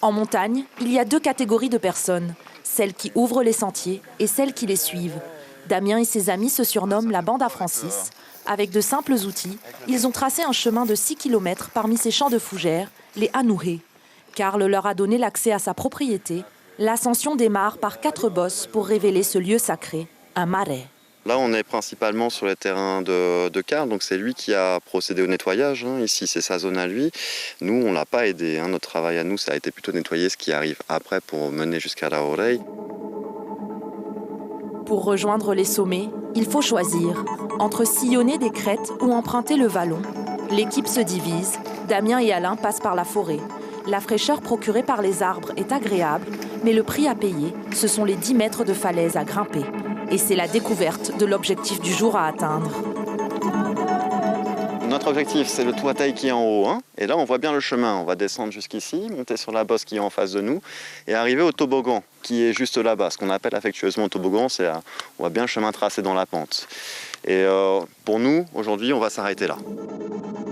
En montagne, il y a deux catégories de personnes, celles qui ouvrent les sentiers et celles qui les suivent. Damien et ses amis se surnomment la bande à Francis. Avec de simples outils, ils ont tracé un chemin de 6 km parmi ces champs de fougères, les Anouhé. Karl leur a donné l'accès à sa propriété. L'ascension démarre par 4 bosses pour révéler ce lieu sacré, un marais. Là, on est principalement sur les terrains de Karl, donc c'est lui qui a procédé au nettoyage. Ici, c'est sa zone à lui. Nous, on ne l'a pas aidé. Notre travail à nous, ça a été plutôt nettoyer ce qui arrive après pour mener jusqu'à la oreille. Pour rejoindre les sommets, il faut choisir entre sillonner des crêtes ou emprunter le vallon. L'équipe se divise. Damien et Alain passent par la forêt. La fraîcheur procurée par les arbres est agréable, mais le prix à payer, ce sont les 10 mètres de falaise à grimper. Et c'est la découverte de l'objectif du jour à atteindre. Notre objectif, c'est le Tuatei qui est en haut. Et là, on voit bien le chemin. On va descendre jusqu'ici, monter sur la bosse qui est en face de nous et arriver au toboggan qui est juste là-bas. Ce qu'on appelle affectueusement toboggan, c'est on voit bien le chemin tracé dans la pente. Et pour nous, aujourd'hui, on va s'arrêter là.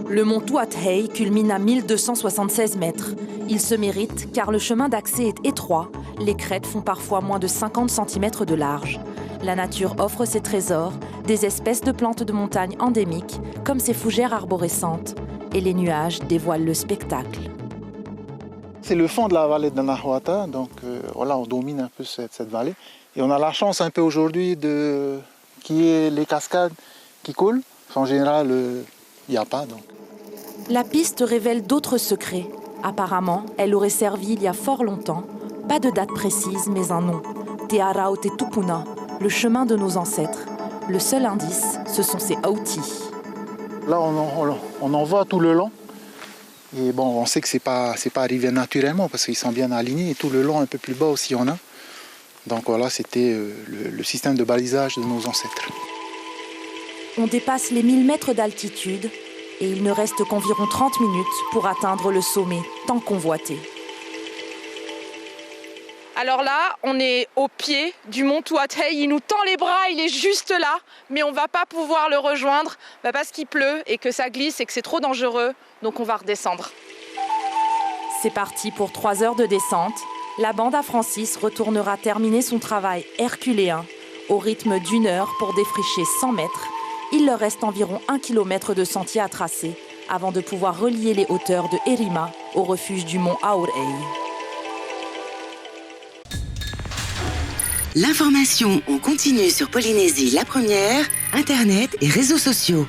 Le mont Tuatei culmine à 1276 mètres. Il se mérite car le chemin d'accès est étroit. Les crêtes font parfois moins de 50 cm de large. La nature offre ses trésors, des espèces de plantes de montagne endémiques, comme ces fougères arborescentes. Et les nuages dévoilent le spectacle. C'est le fond de la vallée de Nahuatl, donc voilà, on domine un peu cette vallée. Et on a la chance un peu aujourd'hui qu'il y ait les cascades qui coulent. En général, il n'y a pas. Donc. La piste révèle d'autres secrets. Apparemment, elle aurait servi il y a fort longtemps. Pas de date précise, mais un nom. Te Arao Te Tupuna, le chemin de nos ancêtres. Le seul indice, ce sont ces autis. Là, on en voit tout le long. Et bon, on sait que c'est pas arrivé naturellement parce qu'ils sont bien alignés. Et tout le long, un peu plus bas aussi, il y en a. Donc voilà, c'était le système de balisage de nos ancêtres. On dépasse les 1000 mètres d'altitude et il ne reste qu'environ 30 minutes pour atteindre le sommet tant convoité. Alors là, on est au pied du mont Tuatei. Il nous tend les bras, il est juste là, mais on ne va pas pouvoir le rejoindre parce qu'il pleut et que ça glisse et que c'est trop dangereux. Donc on va redescendre. C'est parti pour 3 heures de descente. La bande à Francis retournera terminer son travail herculéen au rythme d'1 heure pour défricher 100 mètres. Il leur reste environ 1 km de sentier à tracer avant de pouvoir relier les hauteurs de Erima au refuge du mont Aorei. L'information en continu sur Polynésie la première, Internet et réseaux sociaux.